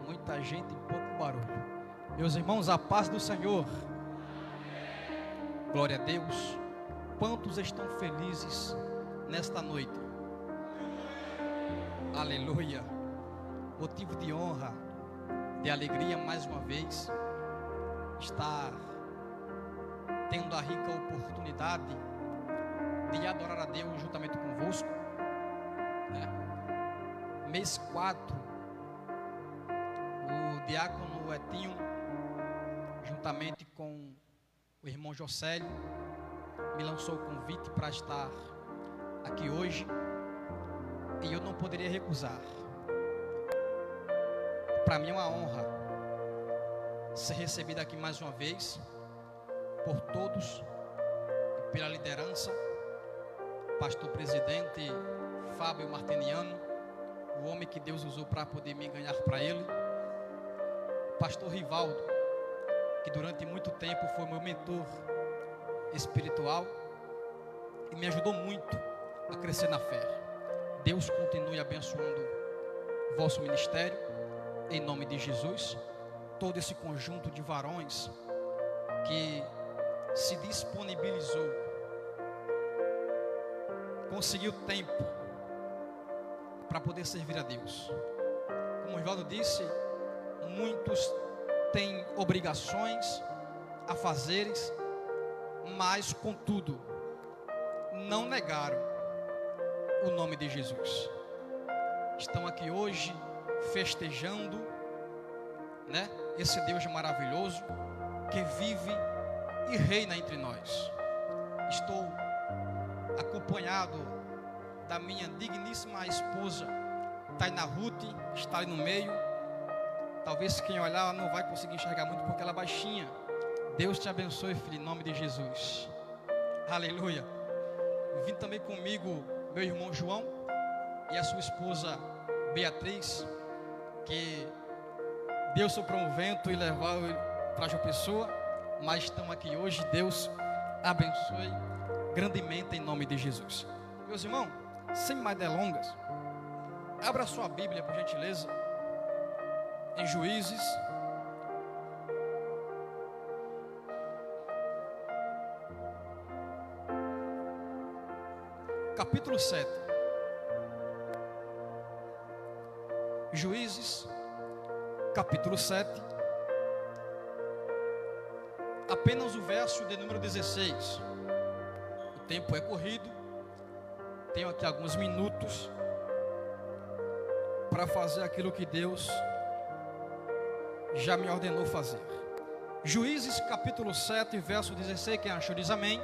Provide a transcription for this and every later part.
Muita gente e pouco barulho. Meus irmãos, a paz do Senhor. Glória a Deus. Quantos estão felizes nesta noite? Aleluia. Motivo de honra, de alegria mais uma vez, estar tendo a rica oportunidade de adorar a Deus juntamente convosco, Mês 4, o diácono Etinho, juntamente com o irmão Jocélio, me lançou o convite para estar aqui hoje, e eu não poderia recusar. Para mim é uma honra ser recebido aqui mais uma vez por todos e pela liderança, pastor presidente Fábio Martiniano, o homem que Deus usou para poder me ganhar para ele, pastor Rivaldo, que durante muito tempo foi meu mentor espiritual e me ajudou muito a crescer na fé. Deus continue abençoando o vosso ministério, em nome de Jesus. Todo esse conjunto de varões que se disponibilizou, conseguiu tempo para poder servir a Deus. Como o Rivaldo disse, muitos têm obrigações a fazeres, mas contudo não negaram o nome de Jesus. Estão aqui hoje festejando, esse Deus maravilhoso que vive e reina entre nós. Estou acompanhado da minha digníssima esposa Taina Ruth, está ali no meio. Talvez quem olhar não vai conseguir enxergar muito porque ela é baixinha. Deus te abençoe, filho, em nome de Jesus. Aleluia. Vim também comigo meu irmão João e a sua esposa Beatriz, que Deus soprou um vento e levou para João Pessoa, mas estão aqui hoje. Deus abençoe grandemente em nome de Jesus. Meus irmãos, sem mais delongas, abra sua Bíblia, por gentileza, em Juízes, capítulo 7. Juízes, capítulo 7, apenas o verso de número 16. O tempo é corrido, tenho aqui alguns minutos para fazer aquilo que Deus já me ordenou fazer. Juízes capítulo 7, verso 16, quem achou diz amém.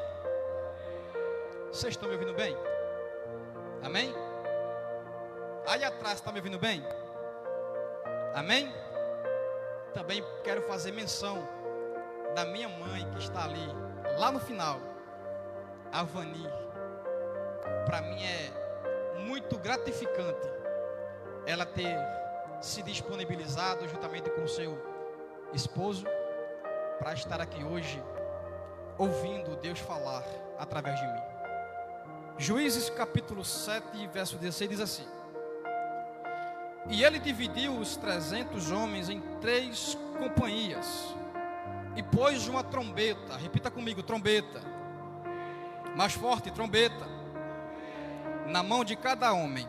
Vocês estão me ouvindo bem? Amém? Aí atrás está me ouvindo bem? Amém? Também quero fazer menção da minha mãe que está ali, lá no final, a Vani. Para mim é muito gratificante ela ter se disponibilizado juntamente com seu esposo para estar aqui hoje ouvindo Deus falar através de mim. Juízes capítulo 7, verso 16 diz assim: E ele dividiu os 300 homens em 3 companhias e pôs uma trombeta. Repita comigo, trombeta. Mais forte, trombeta. Na mão de cada homem,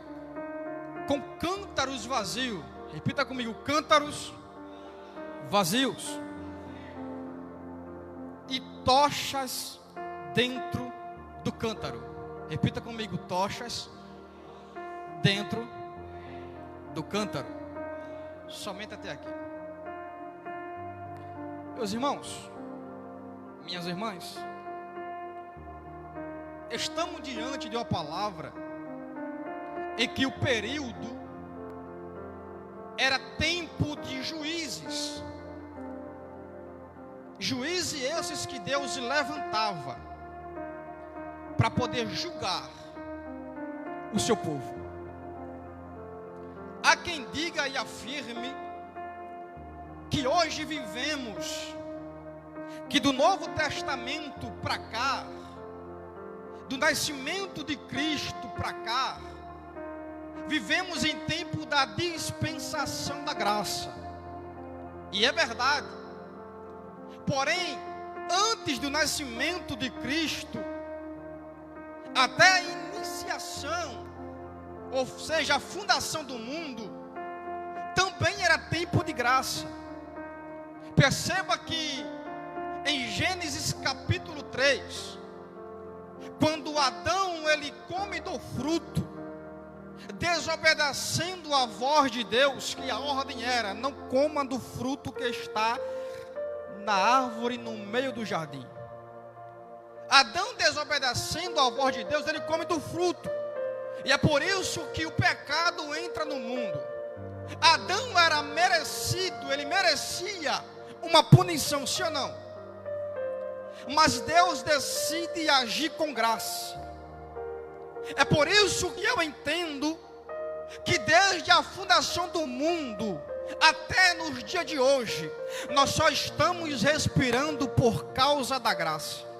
com cântaros vazios. Repita comigo, cântaros vazios. E tochas dentro do cântaro. Repita comigo, tochas dentro do cântaro. Somente até aqui. Meus irmãos, minhas irmãs, estamos diante de uma palavra em que o período era tempo de juízes. Juízes esses que Deus levantava para poder julgar o seu povo. Há quem diga e afirme que hoje vivemos, que do Novo Testamento para cá, do nascimento de Cristo para cá, vivemos em tempo da dispensação da graça. E é verdade. Porém, antes do nascimento de Cristo, até a iniciação, ou seja, a fundação do mundo, também era tempo de graça. Perceba que em Gênesis capítulo 3, quando Adão ele come do fruto, desobedecendo a voz de Deus, que a ordem era: não coma do fruto que está na árvore no meio do jardim. Adão, desobedecendo a voz de Deus, ele come do fruto. E é por isso que o pecado entra no mundo. Adão era merecido, ele merecia uma punição, sim ou não? Mas Deus decide agir com graça. É por isso que eu entendo que desde a fundação do mundo até nos dias de hoje, nós só estamos respirando por causa da graça.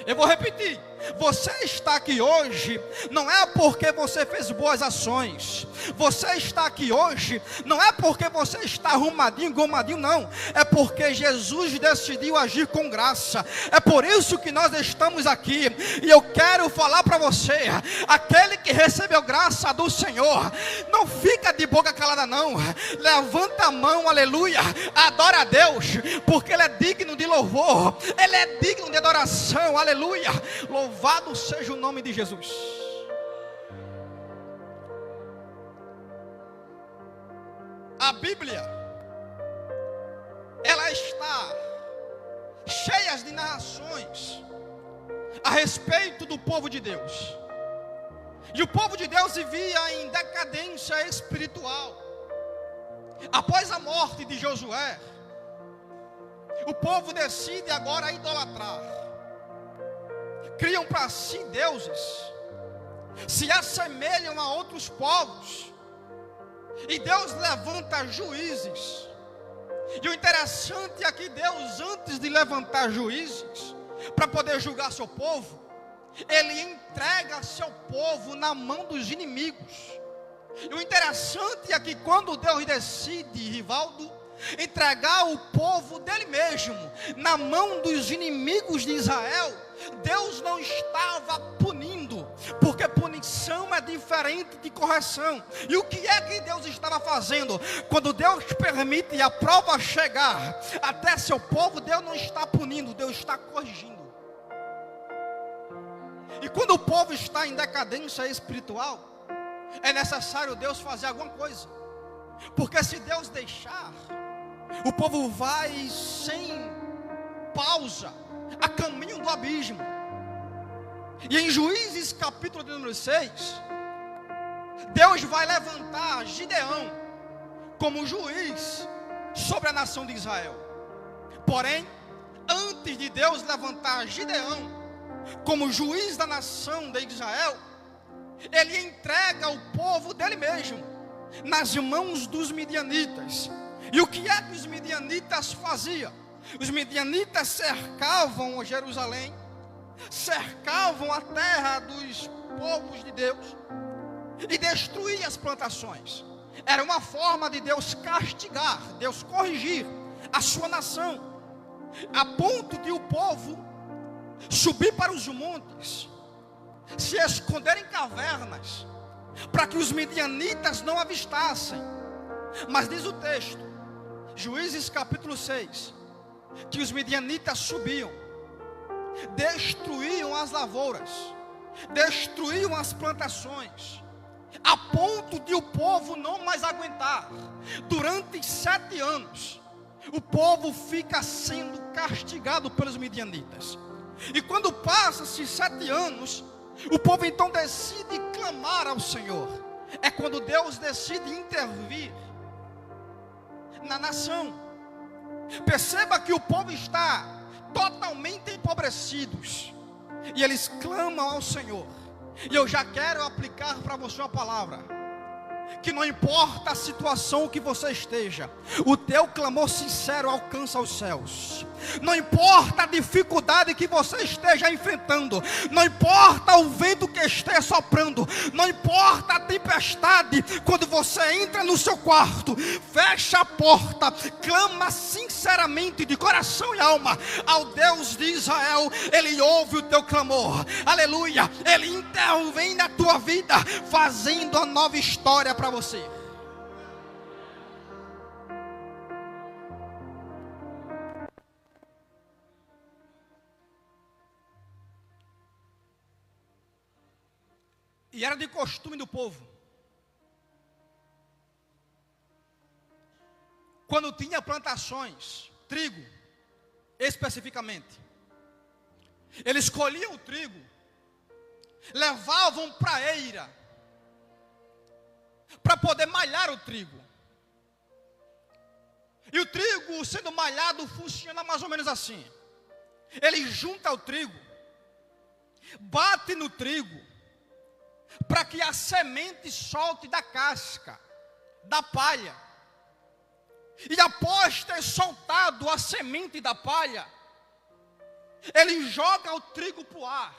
Eu vou repetir: você está aqui hoje, não é porque você fez boas ações. Você está aqui hoje, não é porque você está arrumadinho, engomadinho, não. É porque Jesus decidiu agir com graça. É por isso que nós estamos aqui. E eu quero falar para você: aquele que recebeu graça do Senhor, não fica de boca calada não. Levanta a mão, aleluia, adora a Deus, porque Ele é digno de louvor, Ele é digno de adoração, aleluia. Louvado seja o nome de Jesus. A Bíblia, ela está cheia de narrações a respeito do povo de Deus. E o povo de Deus vivia em decadência espiritual. Após a morte de Josué, o povo decide agora idolatrar. Criam para si deuses, se assemelham a outros povos, e Deus levanta juízes. E o interessante é que Deus, antes de levantar juízes para poder julgar seu povo, Ele entrega seu povo na mão dos inimigos. E o interessante é que quando Deus decide, Rivaldo, entregar o povo dele mesmo na mão dos inimigos de Israel, Deus não estava punindo, porque punição é diferente de correção. E o que é que Deus estava fazendo? Quando Deus permite a prova chegar até seu povo, Deus não está punindo, Deus está corrigindo. E quando o povo está em decadência espiritual, é necessário Deus fazer alguma coisa, porque se Deus deixar, o povo vai sem pausa a caminho do abismo. E em Juízes capítulo de número 6, Deus vai levantar Gideão como juiz sobre a nação de Israel. Porém, antes de Deus levantar Gideão como juiz da nação de Israel, Ele entrega o povo dele mesmo nas mãos dos midianitas. E o que é que os midianitas faziam? Os midianitas cercavam Jerusalém, cercavam a terra dos povos de Deus e destruíam as plantações. Era uma forma de Deus castigar, Deus corrigir a sua nação, a ponto de o povo subir para os montes, se esconder em cavernas, para que os midianitas não avistassem. Mas diz o texto, Juízes capítulo 6, que os midianitas subiam, destruíam as lavouras, destruíam as plantações, a ponto de o povo não mais aguentar. Durante 7 anos, o povo fica sendo castigado pelos midianitas. E quando passa-se 7 anos, o povo então decide clamar ao Senhor. É quando Deus decide intervir na nação. Perceba que o povo está totalmente empobrecidos, e eles clamam ao Senhor. E eu já quero aplicar para você uma palavra, que não importa a situação que você esteja, o teu clamor sincero alcança os céus. não importa a dificuldade que você esteja enfrentando, não importa o vento que esteja soprando, não importa a tempestade, quando você entra no seu quarto, fecha a porta, clama sinceramente de coração e alma ao Deus de Israel, Ele ouve o teu clamor, aleluia, Ele intervém na tua vida, fazendo a nova história para você. E era de costume do povo, quando tinha plantações, trigo, especificamente, eles colhiam o trigo, levavam para a eira, para poder malhar o trigo. E o trigo sendo malhado funciona mais ou menos assim: ele junta o trigo, bate no trigo, para que a semente solte da casca, da palha. E após ter soltado a semente da palha, ele joga o trigo para o ar.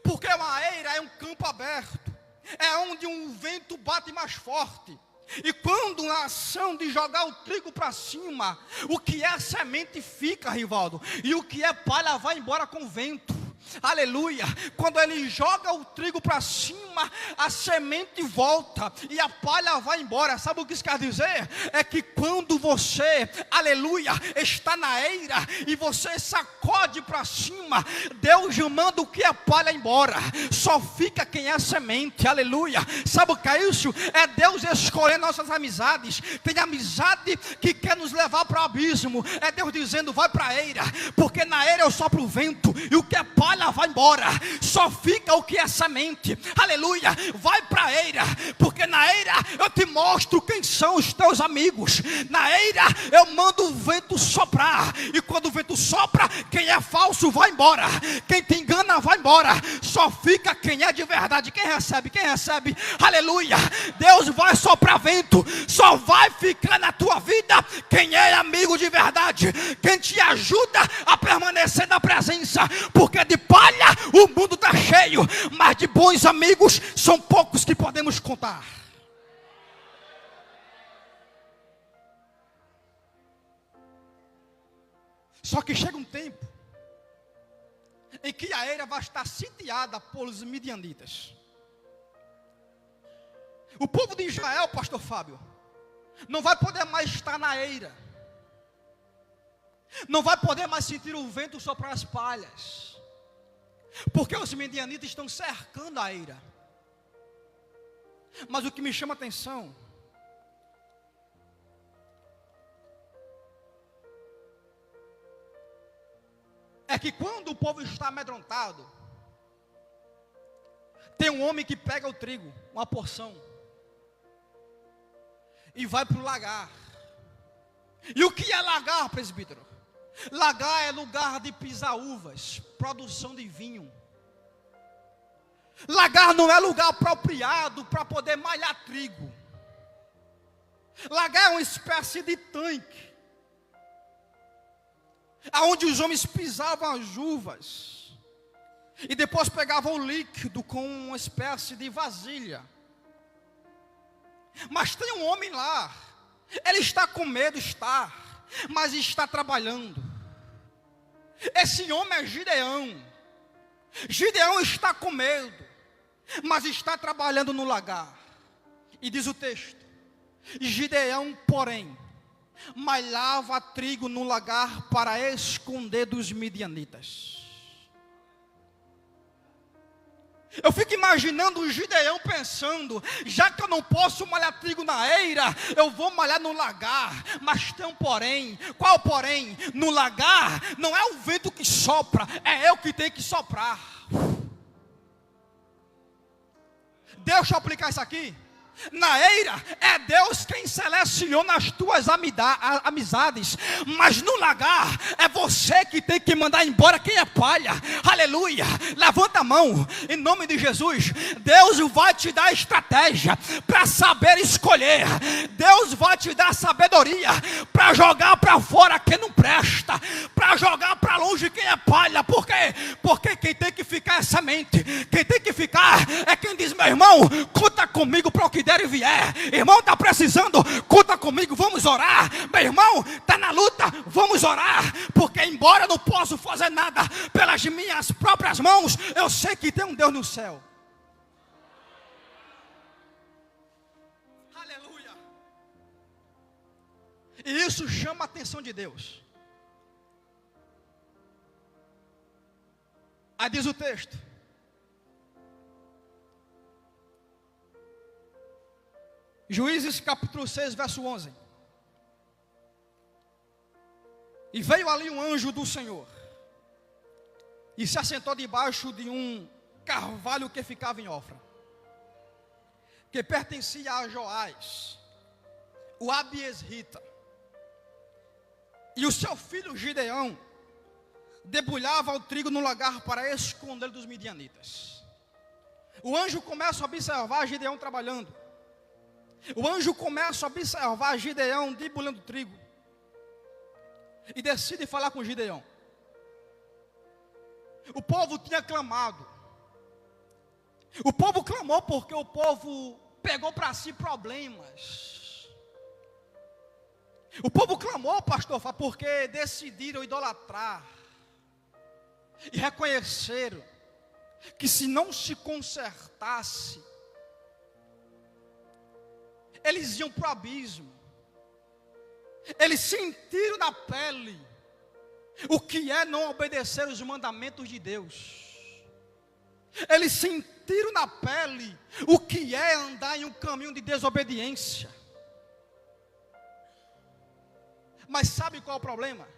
Porque uma eira é um campo aberto, é onde um vento bate mais forte. E quando na ação de jogar o trigo para cima, o que é semente fica, Rivaldo, e o que é palha vai embora com o vento. Aleluia, quando ele joga o trigo para cima, a semente volta e a palha vai embora. Sabe o que isso quer dizer? É que quando você, aleluia, está na eira e você sacode para cima, Deus manda o que é palha embora, só fica quem é semente, aleluia. Sabe o que é isso? É Deus escolher nossas amizades. Tem amizade que quer nos levar para o abismo, é Deus dizendo vai para a eira, porque na eira eu sopro o vento e o que é palha vai embora, só fica o que é semente, aleluia. Vai para a eira, porque na eira eu te mostro quem são os teus amigos. Na eira eu mando o vento soprar, e quando o vento sopra, quem é falso vai embora, quem te engana vai embora, só fica quem é de verdade. Quem recebe, aleluia. Deus vai soprar vento, só vai ficar na tua vida quem é amigo de verdade, quem te ajuda a permanecer na presença, porque de palha o mundo está cheio, mas de bons amigos são poucos que podemos contar. Só que chega um tempo em que a eira vai estar sitiada pelos midianitas. O povo de Israel, pastor Fábio, não vai poder mais estar na eira, não vai poder mais sentir o vento soprar as palhas, porque os midianitas estão cercando a eira. Mas o que me chama a atenção é que quando o povo está amedrontado, tem um homem que pega o trigo, uma porção, e vai para o lagar. E o que é lagar, presbítero? Lagar é lugar de pisar uvas, produção de vinho. Lagar não é lugar apropriado para poder malhar trigo. Lagar é uma espécie de tanque, aonde os homens pisavam as uvas e depois pegavam o líquido com uma espécie de vasilha. Mas tem um homem lá, ele está com medo, mas está trabalhando. Esse homem é Gideão. Gideão está com medo, mas está trabalhando no lagar. E diz o texto: Gideão, porém, malhava trigo no lagar para esconder dos midianitas. Eu fico imaginando o Gideão pensando: já que eu não posso malhar trigo na eira, eu vou malhar no lagar. Mas tem um porém. Qual o porém? No lagar não é o vento que sopra, é eu que tenho que soprar. Deixa eu aplicar isso aqui. Na eira é Deus quem seleciona as tuas amizades, mas no lagar é você que tem que mandar embora quem é palha. Aleluia, levanta a mão, em nome de Jesus. Deus vai te dar estratégia para saber escolher. Deus vai te dar sabedoria para jogar para fora quem não presta, para jogar para longe quem é palha. Por quê? Porque quem tem que ficar é semente. Quem tem que ficar é quem diz: meu irmão, conta comigo para o que der e vier. Irmão, está precisando, conta comigo, vamos orar. Meu irmão, está na luta, vamos orar. Porque embora eu não possa fazer nada pelas minhas próprias mãos, eu sei que tem um Deus no céu. Aleluia. E isso chama a atenção de Deus. Aí diz o texto: Juízes capítulo 6, verso 11. E veio ali um anjo do Senhor, e se assentou debaixo de um carvalho que ficava em Ofra, que pertencia a Joás, o abiesrita. E o seu filho Gideão debulhava o trigo no lagar para esconder dos midianitas. O anjo começa a observar Gideão trabalhando. O anjo começa a observar Gideão debulhando trigo. E decide falar com Gideão. O povo tinha clamado. O povo clamou porque o povo pegou para si problemas. O povo clamou, pastor, porque decidiram idolatrar. E reconheceram que se não se consertasse, eles iam para o abismo. Eles sentiram na pele o que é não obedecer os mandamentos de Deus. Eles sentiram na pele o que é andar em um caminho de desobediência. Mas sabe qual é o problema?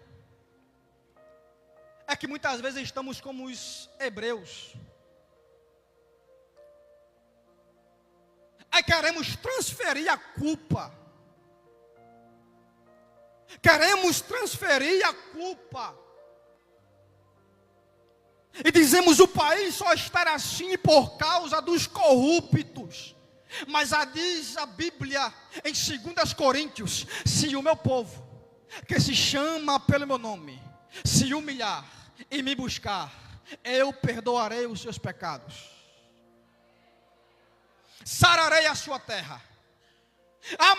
É que muitas vezes estamos como os hebreus. Aí queremos transferir a culpa. Queremos transferir a culpa. E dizemos: o país só está assim por causa dos corruptos. Mas diz a Bíblia em 2 Coríntios: se o meu povo, que se chama pelo meu nome, se humilhar e me buscar, eu perdoarei os seus pecados, sararei a sua terra.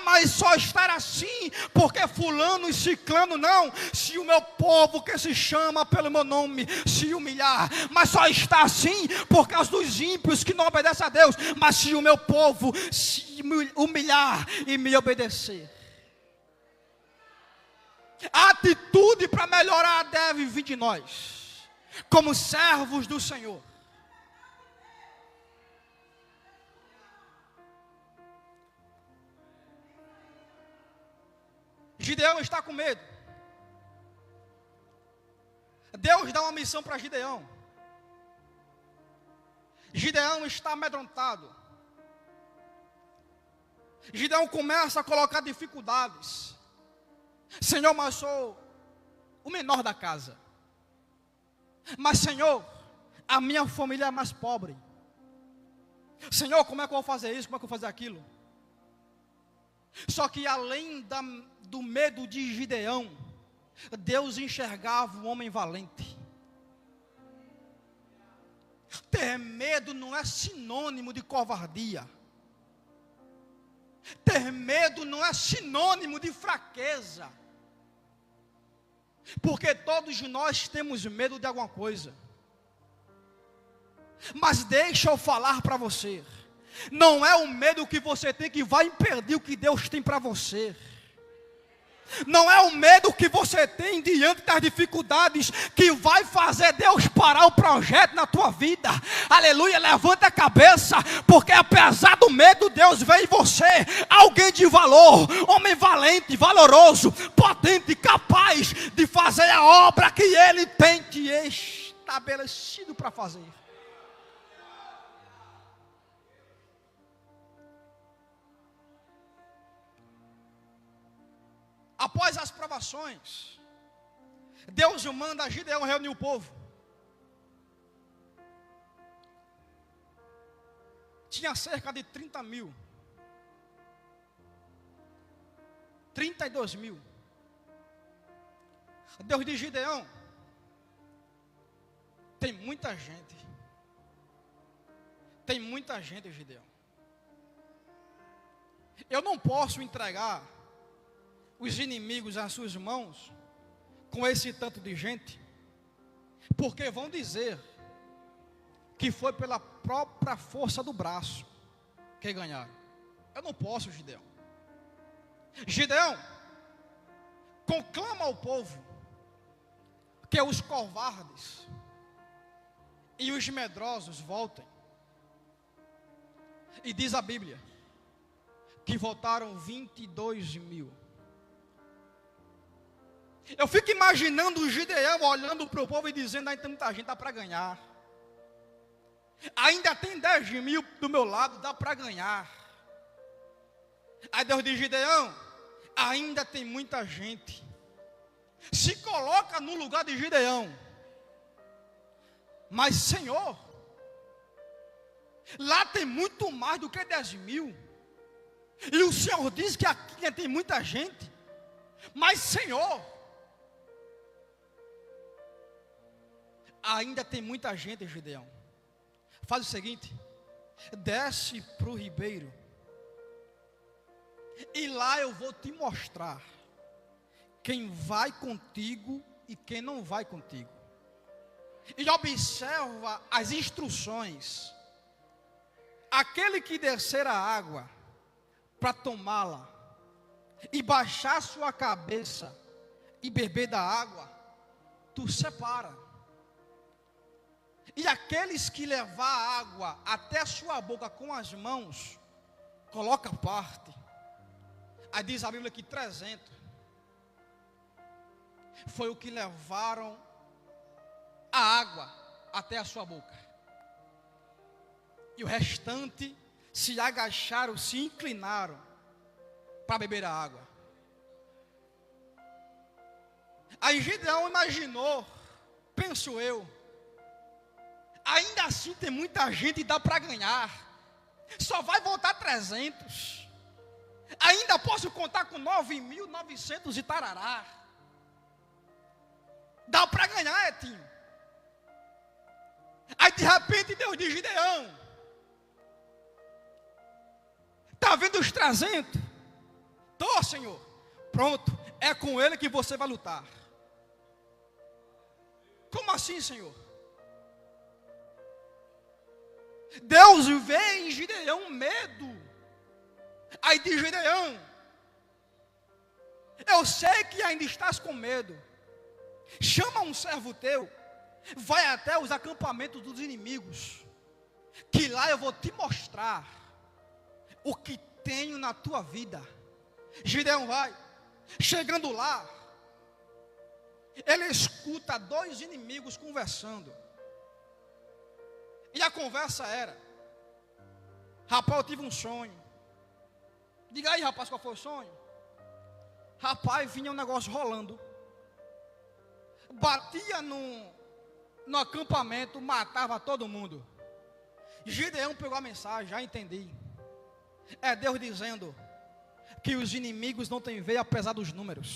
Mas só estar assim porque fulano e ciclano não. Se o meu povo que se chama pelo meu nome se humilhar, mas só está assim por causa dos ímpios que não obedecem a Deus. Mas se o meu povo se humilhar e me obedecer, a atitude para melhorar deve vir de nós, como servos do Senhor. Gideão está com medo. Deus dá uma missão para Gideão. Gideão está amedrontado. Gideão começa a colocar dificuldades. Senhor, mas sou o menor da casa. Mas Senhor, a minha família é mais pobre. Senhor, como é que eu vou fazer isso? Como é que eu vou fazer aquilo? Só que além do medo de Gideão, Deus enxergava um homem valente. Ter medo não é sinônimo de covardia. Ter medo não é sinônimo de fraqueza. Porque todos nós temos medo de alguma coisa. Mas deixa eu falar para você. Não é o medo que você tem que vai impedir o que Deus tem para você. Não é o medo que você tem diante das dificuldades que vai fazer Deus parar o projeto na tua vida. Aleluia, levanta a cabeça, porque apesar do medo, Deus vê em você alguém de valor, homem valente, valoroso, potente, capaz de fazer a obra que Ele tem te estabelecido para fazer. Após as provações, Deus manda Gideão reunir o povo. Tinha cerca de 30 mil. 32 mil. Deus diz: Gideão, tem muita gente. Tem muita gente, Gideão. Eu não posso entregar os inimigos às suas mãos com esse tanto de gente, porque vão dizer que foi pela própria força do braço que ganharam. Eu não posso, Gideão. Gideão, conclama ao povo que os covardes e os medrosos voltem. E diz a Bíblia que voltaram 22 mil. Eu fico imaginando o Gideão olhando para o povo e dizendo: ainda tem muita gente, dá para ganhar. Ainda tem 10 mil do meu lado, dá para ganhar. Aí Deus diz: Gideão, ainda tem muita gente. Se coloca no lugar de Gideão. Mas Senhor, lá tem muito mais do que 10 mil. E o Senhor diz que aqui tem muita gente. Mas Senhor, ainda tem muita gente, Gideão. Faz o seguinte: desce para o ribeiro, e lá eu vou te mostrar quem vai contigo e quem não vai contigo. E observa as instruções. Aquele que descer a água para tomá-la e baixar sua cabeça e beber da água, tu separa. E aqueles que levar a água até a sua boca com as mãos, coloca a parte. Aí diz a Bíblia que 300 foi o que levaram a água até a sua boca. E o restante se agacharam, se inclinaram para beber a água. Aí Gideão imaginou, penso eu, ainda assim tem muita gente e dá para ganhar. Só vai voltar 300. Ainda posso contar com 9.900 e tarará. Dá para ganhar, Etinho. Aí de repente Deus diz: Gideão, está vendo os 300? Tô, Senhor. Pronto, é com ele que você vai lutar. Como assim, Senhor? Deus vê em Gideão medo. Aí diz: Gideão, eu sei que ainda estás com medo. Chama um servo teu, vai até os acampamentos dos inimigos, que lá eu vou te mostrar o que tenho na tua vida. Gideão vai. Chegando lá, ele escuta 2 inimigos conversando. E a conversa era: rapaz, eu tive um sonho. Diga aí, rapaz, qual foi o sonho? Rapaz, vinha um negócio rolando. Batia no acampamento, matava todo mundo. Gideão pegou a mensagem: já entendi. É Deus dizendo que os inimigos não têm veio apesar dos números.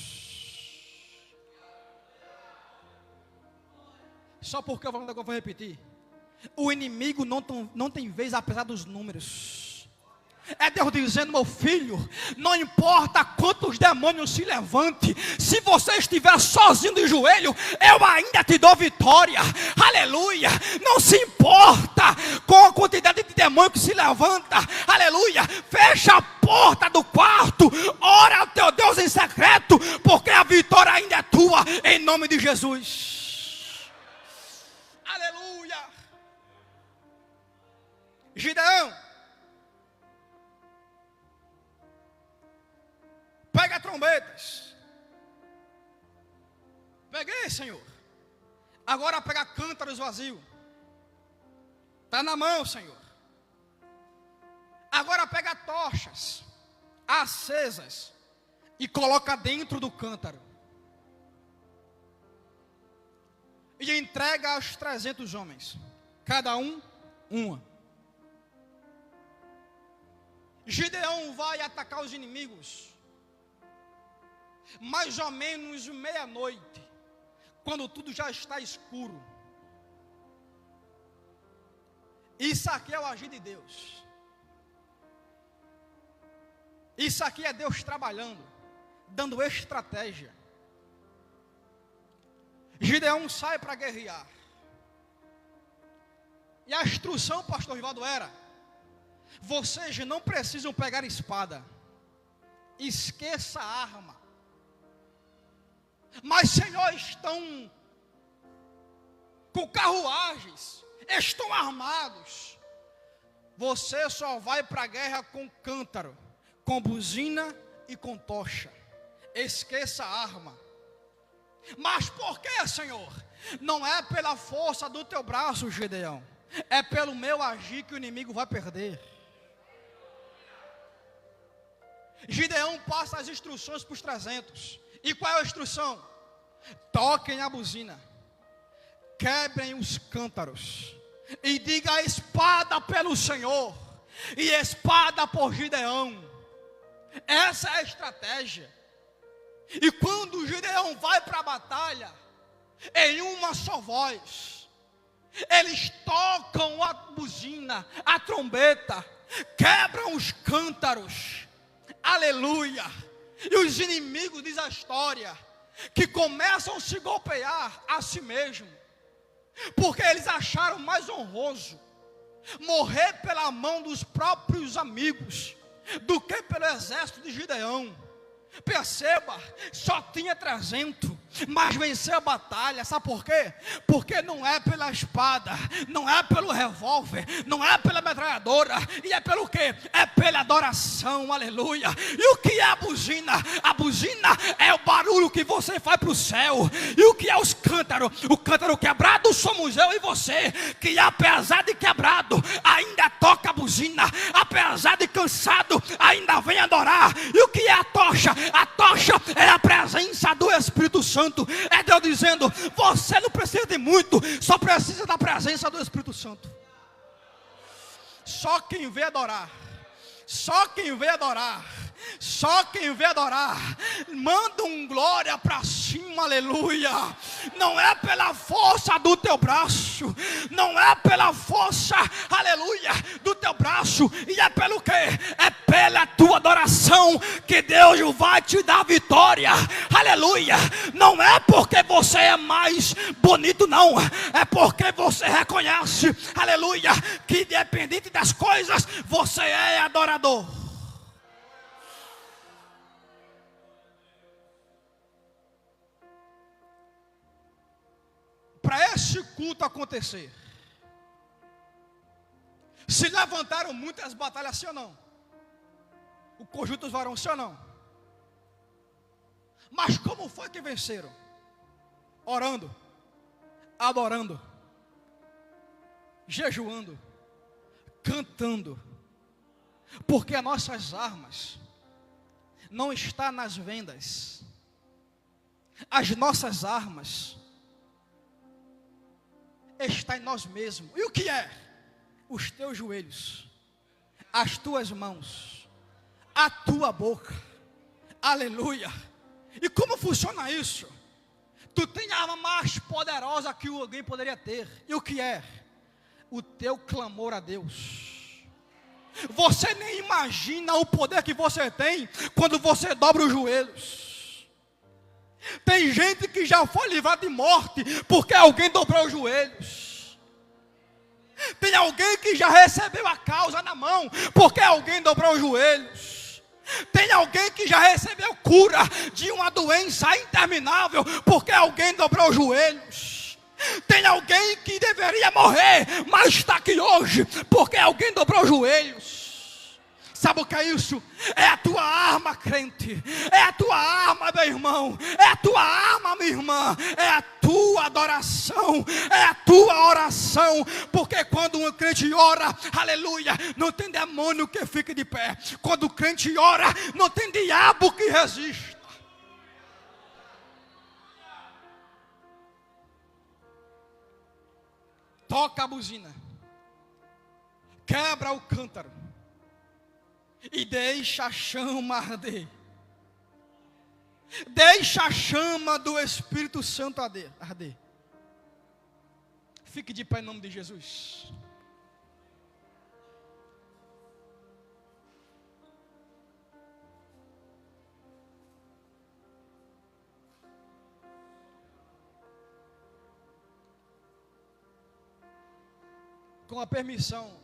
Só porque eu vou repetir. O inimigo não tem vez apesar dos números. É Deus dizendo: meu filho, não importa quantos demônios se levante, se você estiver sozinho de joelho, eu ainda te dou vitória. Aleluia. Não se importa com a quantidade de demônio que se levanta. Aleluia. Fecha a porta do quarto, ora ao teu Deus em secreto, porque a vitória ainda é tua, em nome de Jesus. Aleluia. Gideão, pega trombetas. Peguei, Senhor. Agora pega cântaros vazios. Está na mão, Senhor. Agora pega tochas acesas e coloca dentro do cântaro. E entrega aos 300 homens, cada um uma. Gideão vai atacar os inimigos, mais ou menos meia-noite, quando tudo já está escuro. Isso aqui é o agir de Deus. Isso aqui é Deus trabalhando, dando estratégia. Gideão sai para guerrear. E a instrução, pastor Rivaldo, era: vocês não precisam pegar espada, esqueça a arma. Mas, Senhor, estão com carruagens, estão armados. Você só vai para a guerra com cântaro, com buzina e com tocha. Esqueça a arma. Mas por que, Senhor? Não é pela força do teu braço, Gideão, é pelo meu agir que o inimigo vai perder. Gideão passa as instruções para os 300. E qual é a instrução? Toquem a buzina, quebrem os cântaros e diga: espada pelo Senhor e espada por Gideão. Essa é a estratégia. E quando Gideão vai para a batalha, em uma só voz, eles tocam a buzina, a trombeta, quebram os cântaros, aleluia. E os inimigos, diz a história, que começam a se golpear a si mesmo, porque eles acharam mais honroso morrer pela mão dos próprios amigos do que pelo exército de Gideão. Perceba, só tinha 300, mas venceu a batalha. Sabe por quê? Porque não é pela espada, não é pelo revólver, não é pela metralhadora. E é pelo quê? É pela adoração, aleluia. E o que é a buzina? A buzina é o barulho que você faz para o céu. E o que é os cântaros? O cântaro quebrado somos eu e você, que apesar de quebrado, ainda toca a buzina. Apesar de cansado, ainda vem adorar. E o que é a tocha? A tocha é a presença do Espírito Santo. É Deus dizendo: você não precisa de muito, só precisa da presença do Espírito Santo. Só quem vê adorar, só quem vê adorar, só quem vê adorar, manda um glória para cima, aleluia. Não é pela força do teu braço, não é pela força, aleluia, do teu braço. E é pelo quê? É pela tua adoração que Deus vai te dar vitória, aleluia. Não é porque você é mais bonito, não, é porque você reconhece, aleluia, que independente das coisas, você é adorador. Para esse culto acontecer, se levantaram muitas batalhas, sim ou não? O conjunto dos varões, sim ou não? Mas como foi que venceram? Orando, adorando, jejuando, cantando. Porque as nossas armas não estão nas vendas. As nossas armas está em nós mesmos. E o que é? Os teus joelhos, as tuas mãos, a tua boca, aleluia. E como funciona isso? Tu tem a arma mais poderosa que alguém poderia ter. E o que é? O teu clamor a Deus. Você nem imagina o poder que você tem quando você dobra os joelhos. Tem gente que já foi livrada de morte porque alguém dobrou os joelhos. Tem alguém que já recebeu a causa na mão porque alguém dobrou os joelhos. Tem alguém que já recebeu cura de uma doença interminável porque alguém dobrou os joelhos. Tem alguém que deveria morrer, mas está aqui hoje porque alguém dobrou os joelhos. Sabe o que é isso? É a tua arma, crente. É a tua arma, meu irmão. É a tua arma, minha irmã. É a tua adoração. É a tua oração. Porque quando um crente ora, aleluia, não tem demônio que fique de pé. Quando o crente ora, não tem diabo que resista. Toca a buzina. Quebra o cântaro. E deixa a chama arder. Deixa a chama do Espírito Santo arder. Fique de pé em nome de Jesus. Com a permissão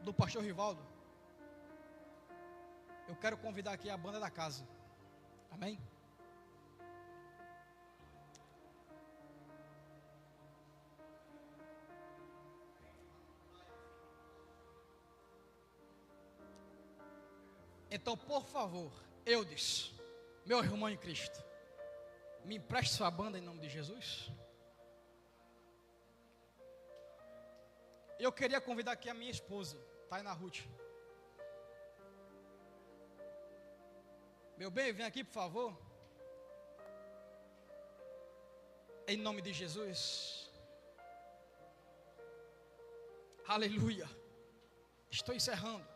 do pastor Rivaldo, eu quero convidar aqui a banda da casa. Amém? Então, por favor, Eudes, meu irmão em Cristo, me empreste sua banda em nome de Jesus. Eu queria convidar aqui a minha esposa, Taina Ruth. Meu bem, vem aqui, por favor. Em nome de Jesus. Aleluia. Estou encerrando.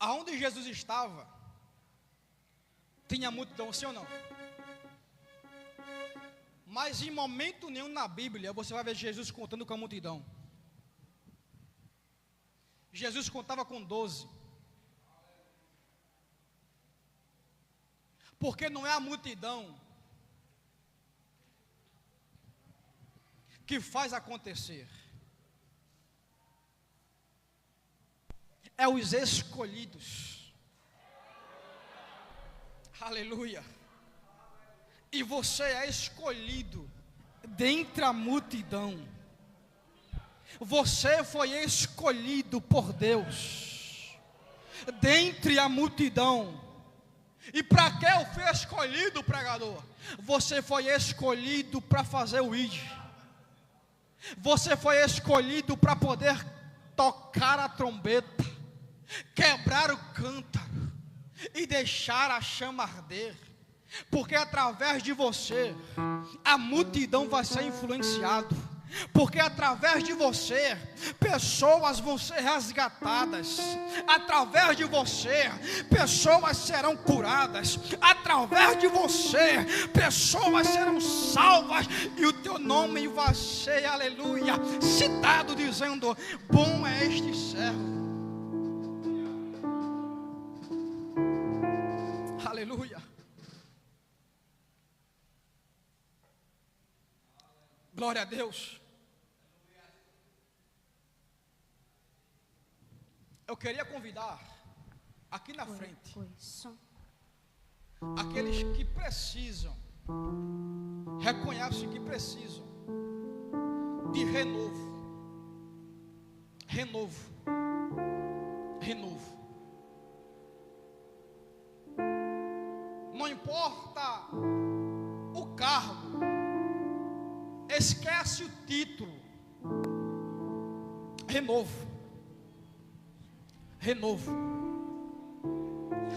Aonde Jesus estava, tinha multidão, sim ou não? Mas em momento nenhum na Bíblia, você vai ver Jesus contando com a multidão. Jesus contava com 12. Porque não é a multidão que faz acontecer. É os escolhidos. Aleluia. E você é escolhido dentre a multidão. Você foi escolhido por Deus dentre a multidão. E para que eu fui escolhido, pregador? Você foi escolhido para fazer o ID. Você foi escolhido para poder tocar a trombeta, quebrar o cântaro e deixar a chama arder. Porque através de você a multidão vai ser influenciada. Porque através de você pessoas vão ser resgatadas. Através de você pessoas serão curadas. Através de você pessoas serão salvas. E o teu nome vai ser, aleluia, citado dizendo: bom é este servo. Aleluia. Glória a Deus. Eu queria convidar aqui na frente aqueles que precisam, reconhecem que precisam de renovo. Não importa o cargo, esquece o título. Renovo.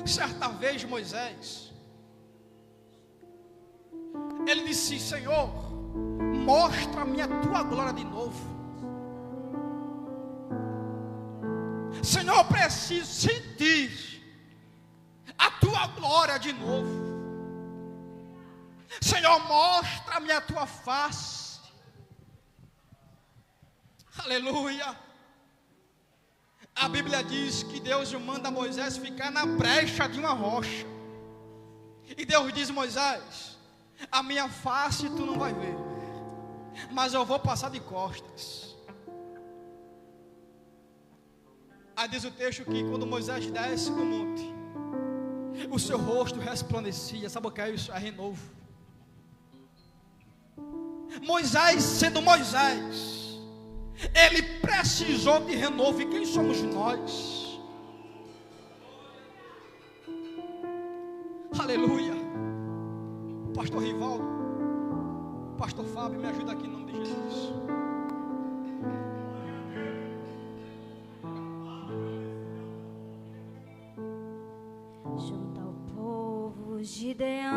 Certa vez Moisés, ele disse: Senhor, mostra-me a tua glória de novo. Senhor, eu preciso sentir a tua glória de novo. Senhor, mostra-me a tua face. Aleluia. A Bíblia diz que Deus manda Moisés ficar na brecha de uma rocha. E Deus diz: Moisés, a minha face tu não vai ver, mas eu vou passar de costas. Aí diz o texto que quando Moisés desce do monte, o seu rosto resplandecia. Sabe o que é isso? É renovo. Moisés, sendo Moisés, ele precisou de renovo. E quem somos nós? Aleluia. Pastor Rivaldo, Pastor Fábio, me ajuda aqui em nome de Jesus. Junto ao povo Gideão,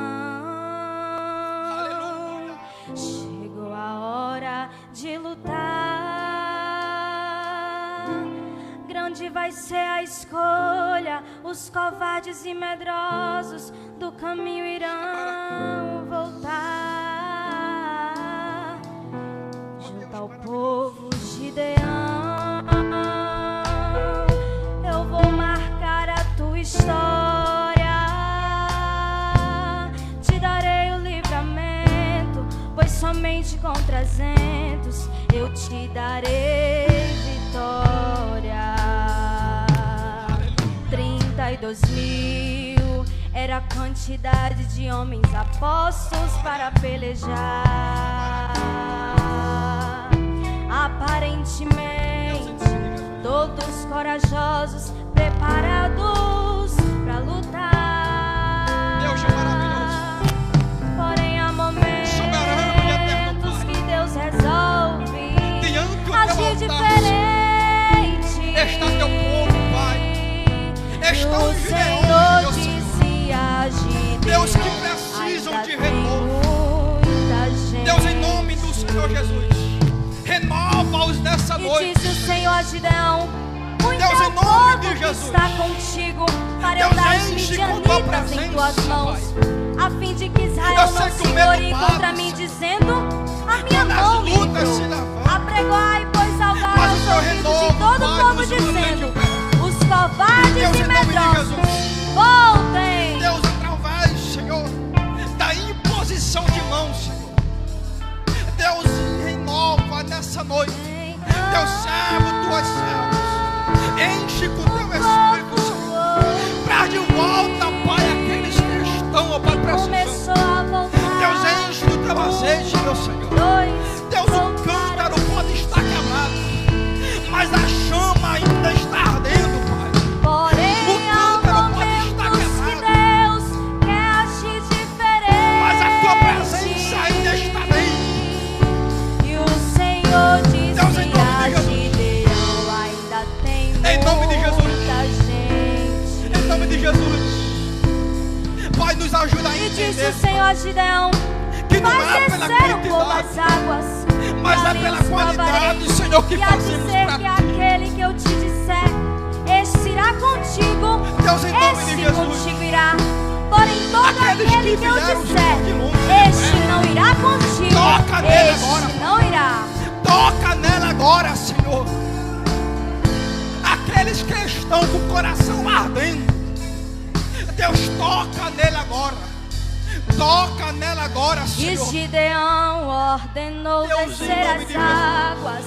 Aleluia. chegou a hora de lutar. Grande vai ser a escolha, os covardes e medrosos do caminho irão voltar. Junto ao povo Gideão, eu vou marcar a tua história. Te darei o livramento, pois somente com 300 eu te darei vitória. 32.000 era a quantidade de homens apostos para pelejar. Aparentemente todos corajosos, preparados para lutar. Deus é maravilhoso. Porém há momentos que Deus resolve agir diferente. Está teu povo, Pai. Está o o Gideão, Senhor meu Senhor. disse a Gideão: Deus que precisam ainda de tem renovo. muita gente. Deus, em nome do Senhor Jesus, renova-os nessa E noite. disse o Senhor a Gideão: muito Deus, é em o nome povo de que Jesus. está contigo para eu Deus, dar os enche com tua midianitas em tuas presença, mãos, a fim de que Eu Israel sei não que se o medo ore bate, contra mim, dizendo: a minha Quando as mão me lutas se livrou. levantam, Apregoai, pois, ao mas galo o aos teu ouvidos de renovo, todo o Pai, povo, nos dizendo: mantém. os covardes Deus, e em nome de medrosos, Jesus. voltem. Deus, através, Senhor, da imposição de mãos, Senhor, Deus, renova nessa noite teu servo, tuas servas. Enche com teu Espírito, Senhor. Traz de volta, Pai, aqueles que estão, ó Pai, precisando. Começou a voltar. Deus, enche do teu azeite, meu Senhor. Deus, o cântaro pode estar quebrado, mas a chama ainda está ardendo, Pai. Porém, O há cântaro pode estar momentos que quebrado, Deus quer agir diferente. mas a tua presença ainda está dentro. E o Senhor disse Deus, em nome a de Jesus. Gideão: ainda tem Em nome de Jesus. muita gente. Em nome de Jesus. Pai, nos ajuda a E disse entender, o Senhor a Gideão: que não vai é pela descer o povo quantidade, às águas, mas e é ali pela os provarei. qualidade, Senhor, que E a fazemos dizer para que ti. aquele que eu te disser, este irá contigo, Deus, em nome de este Jesus. contigo irá. Porém, todo Aqueles aquele que que eu vieram, disser, Senhor, de longe, de este perto. não irá contigo, Toca nele este agora, não irá. Toca nela agora, Senhor. Aqueles que estão com o coração ardendo, Deus, toca nele agora. Toca nela agora, E Senhor. Gideão ordenou Deus, em descer nome de as Jesus. águas,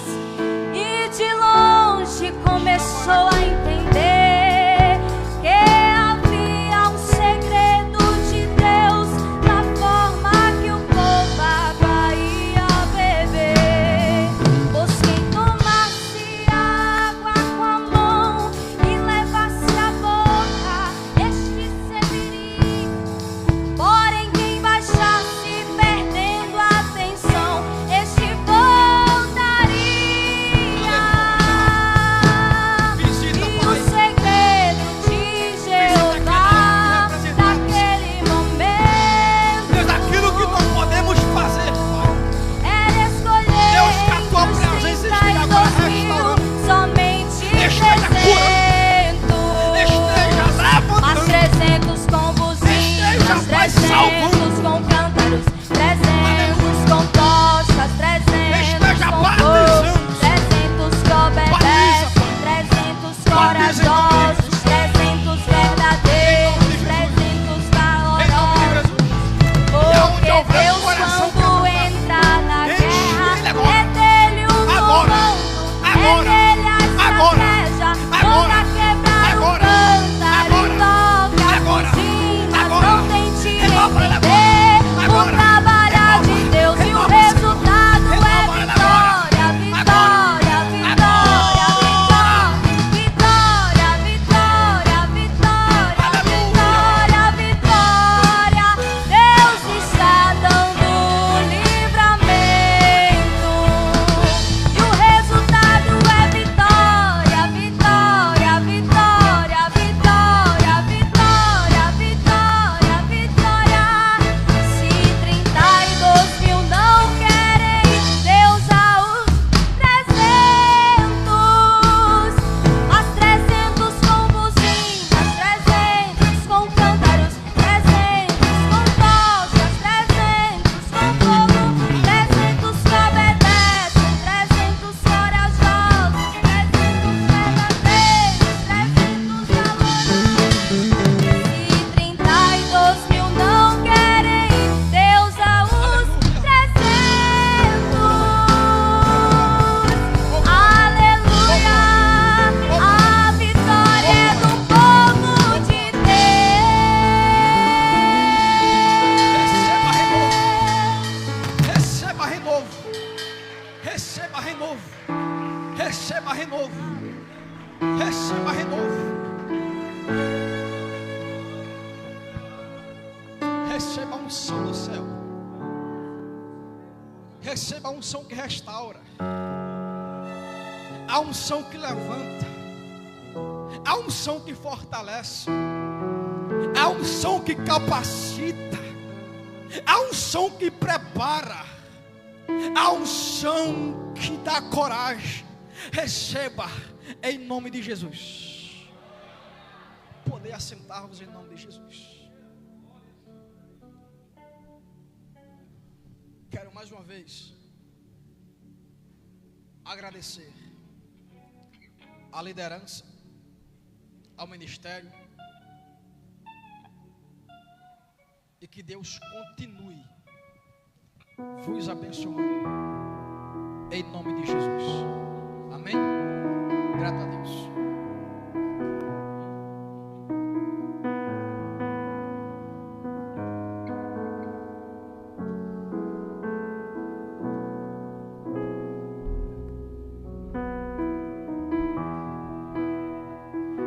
e de longe começou a entender que havia um segredo de Deus na forma que o povo água ia beber. Pois quem tomasse água com a mão e levasse à boca, este serviria. Porém, quem baixasse perdendo a atenção, este voltaria. Visita, E o Pai. segredo de Jeová, naquele momento, Deus, aquilo que não podemos fazer, Pai. era escolher Deus, que a tua dos presença esteja agora 32.000, restaurando. somente Esteja 300. Esteja Mas levantando. 300 com buzinas, Esteja, Pai, 300 com cântaros, 300 com tochas, 300 Esteja com batizando. fogo, 300 que obedecem, 300 Batiza, Receba a unção do céu. Receba a unção que restaura, a unção que levanta, a unção que fortalece, a unção que capacita, a unção que prepara, a unção que dá coragem. Receba em nome de Jesus. Poder assentar-vos em nome de Jesus. Quero mais uma vez agradecer à liderança, ao ministério, e que Deus continue vos abençoando em nome de Jesus. Amém? Grato a Deus.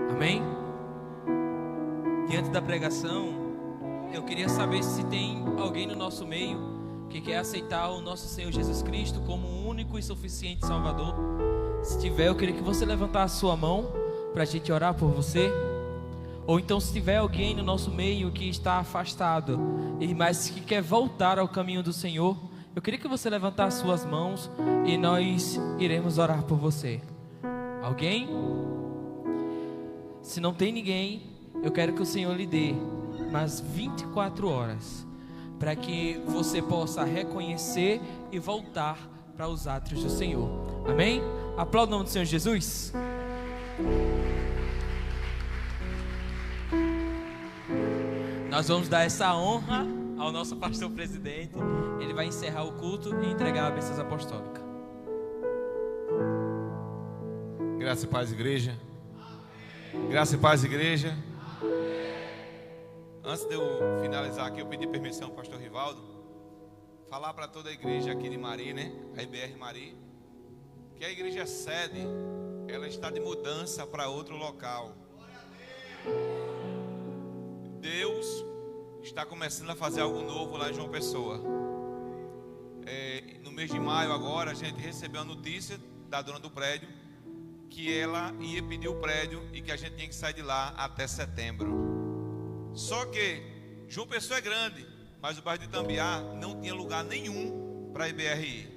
Amém? Diante da pregação, eu queria saber se tem alguém no nosso meio que quer aceitar o nosso Senhor Jesus Cristo como o único e suficiente Salvador. Se tiver, eu queria que você levantasse a sua mão para a gente orar por você. Ou então, se tiver alguém no nosso meio que está afastado, mas que quer voltar ao caminho do Senhor, eu queria que você levantasse suas mãos e nós iremos orar por você. Alguém? Se não tem ninguém, eu quero que o Senhor lhe dê mais 24 horas para que você possa reconhecer e voltar para os átrios do Senhor. Amém? Aplauda o nome do Senhor Jesus. Nós vamos dar essa honra ao nosso pastor presidente. Ele vai encerrar o culto e entregar a bênção apostólica. Graça e paz, igreja. Graça e paz, igreja. Antes de eu finalizar aqui, eu pedi permissão ao pastor Rivaldo falar para toda a igreja aqui de Mari, né? A IBR Mari, que a igreja sede, ela está de mudança para outro local. Deus está começando a fazer algo novo lá em João Pessoa. No mês de maio agora, a gente recebeu a notícia da dona do prédio que ela ia pedir o prédio e que a gente tinha que sair de lá até setembro. Só que João Pessoa é grande, mas o bairro de Itambiá não tinha lugar nenhum para a IBRI.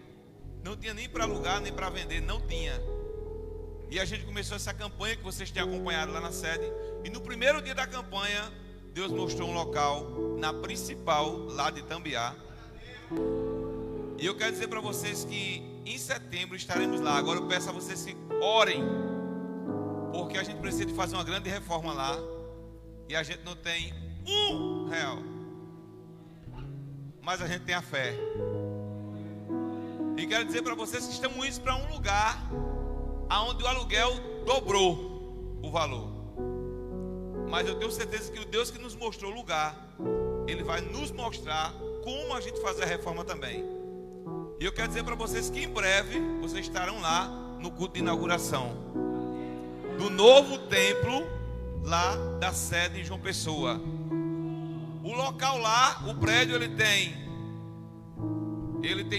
Não tinha nem para alugar, nem para vender, não tinha. E a gente começou essa campanha que vocês têm acompanhado lá na sede. E no primeiro dia da campanha, Deus mostrou um local na principal lá de Itambiá. E eu quero dizer para vocês que em setembro estaremos lá. Agora eu peço a vocês que orem, porque a gente precisa de fazer uma grande reforma lá. E a gente não tem R$1, mas a gente tem a fé. E quero dizer para vocês que estamos indo para um lugar onde o aluguel dobrou o valor. Mas eu tenho certeza que o Deus que nos mostrou o lugar, Ele vai nos mostrar como a gente fazer a reforma também. E eu quero dizer para vocês que em breve vocês estarão lá no culto de inauguração do novo templo lá da sede em João Pessoa. O local lá, o prédio, ele tem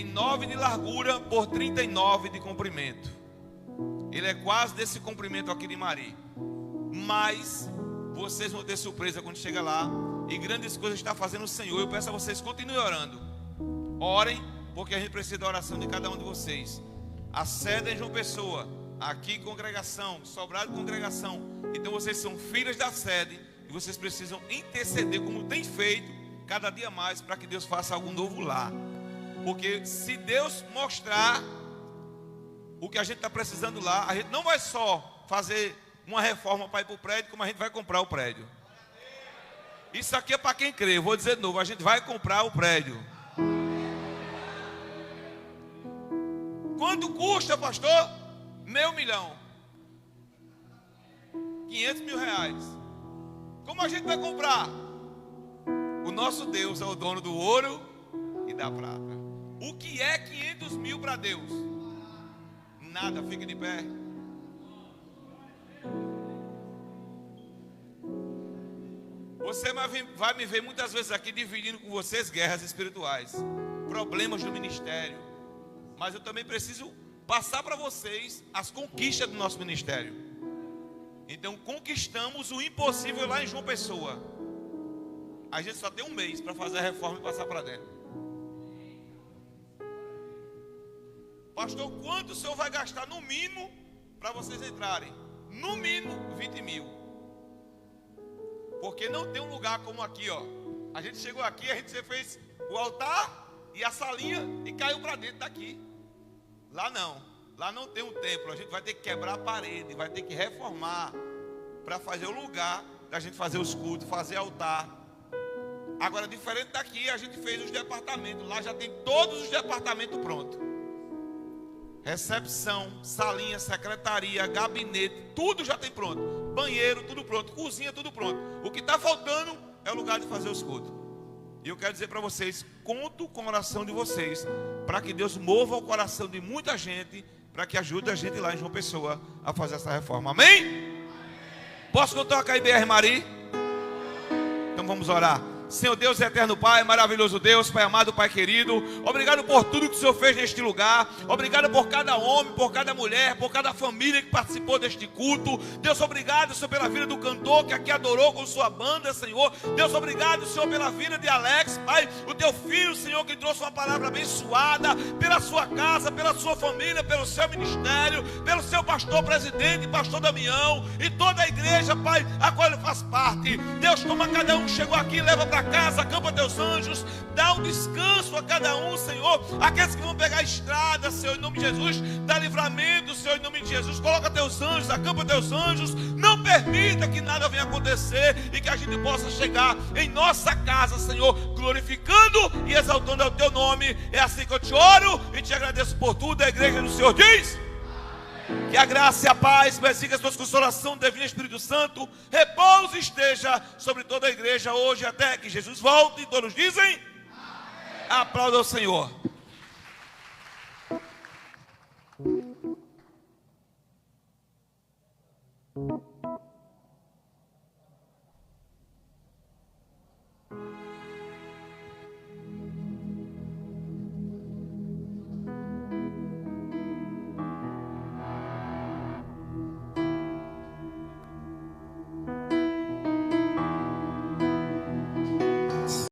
9 de largura por 39 de comprimento. Ele é quase desse comprimento aqui de Mari. Mas vocês vão ter surpresa quando chega lá. E grandes coisas está fazendo o Senhor. Eu peço a vocês, continuem orando. Orem, porque a gente precisa da oração de cada um de vocês. A sede é em João Pessoa. Aqui congregação, Sobrado congregação. Então vocês são filhas da sede. E vocês precisam interceder, como tem feito, cada dia mais, para que Deus faça algo novo lá. Porque se Deus mostrar o que a gente está precisando lá, a gente não vai só fazer uma reforma para ir para o prédio, como a gente vai comprar o prédio. Isso aqui é para quem crê. Eu vou dizer de novo, a gente vai comprar o prédio. Quanto custa, pastor? R$500 mil. R$500 mil. Como a gente vai comprar? O nosso Deus é o dono do ouro e da prata. O que é 500 mil para Deus? Nada, fica de pé. Você vai me ver muitas vezes aqui dividindo com vocês guerras espirituais, problemas do ministério. Mas eu também preciso passar para vocês as conquistas do nosso ministério. Então conquistamos o impossível lá em João Pessoa. A gente só tem um mês para fazer a reforma e passar para dentro. Pastor, quanto o senhor vai gastar no mínimo para vocês entrarem? No mínimo 20 mil. Porque não tem um lugar como aqui, ó. A gente chegou aqui, a gente fez o altar e a salinha e caiu para dentro daqui. Lá não tem um templo. A gente vai ter que quebrar a parede, vai ter que reformar para fazer o lugar da gente fazer os cultos, fazer altar. Agora, diferente daqui, a gente fez os departamentos. Lá já tem todos os departamentos prontos. Recepção, salinha, secretaria, gabinete, tudo já tem pronto. Banheiro, tudo pronto. Cozinha, tudo pronto. O que está faltando é o lugar de fazer os cultos. E eu quero dizer para vocês, conto com a oração de vocês, para que Deus mova o coração de muita gente, para que ajude a gente lá em João Pessoa a fazer essa reforma. Amém? Posso contar com a IBR Mari? Então vamos orar. Senhor Deus, eterno Pai, maravilhoso Deus, Pai amado, Pai querido, obrigado por tudo que o Senhor fez neste lugar, obrigado por cada homem, por cada mulher, por cada família que participou deste culto. Deus, obrigado, Senhor, pela vida do cantor que aqui adorou com sua banda, Senhor. Deus, obrigado, Senhor, pela vida de Alex, Pai, o teu filho, Senhor, que trouxe uma palavra abençoada, pela sua casa, pela sua família, pelo seu ministério, pelo seu pastor presidente, pastor Damião, e toda a igreja, Pai, a qual ele faz parte. Deus, toma cada um que chegou aqui, leva para casa, acampa teus anjos, dá um descanso a cada um, Senhor. Aqueles que vão pegar a estrada, Senhor, em nome de Jesus, dá livramento, Senhor, em nome de Jesus. Coloca teus anjos, acampa teus anjos, não permita que nada venha acontecer e que a gente possa chegar em nossa casa, Senhor, glorificando e exaltando o teu nome. É assim que eu te oro e te agradeço por tudo. A igreja do Senhor diz: que a graça e a paz, bendiga a sua consolação, divino Espírito Santo, repouso esteja sobre toda a igreja hoje até que Jesus volte. E todos dizem amém. Aplauda o Senhor.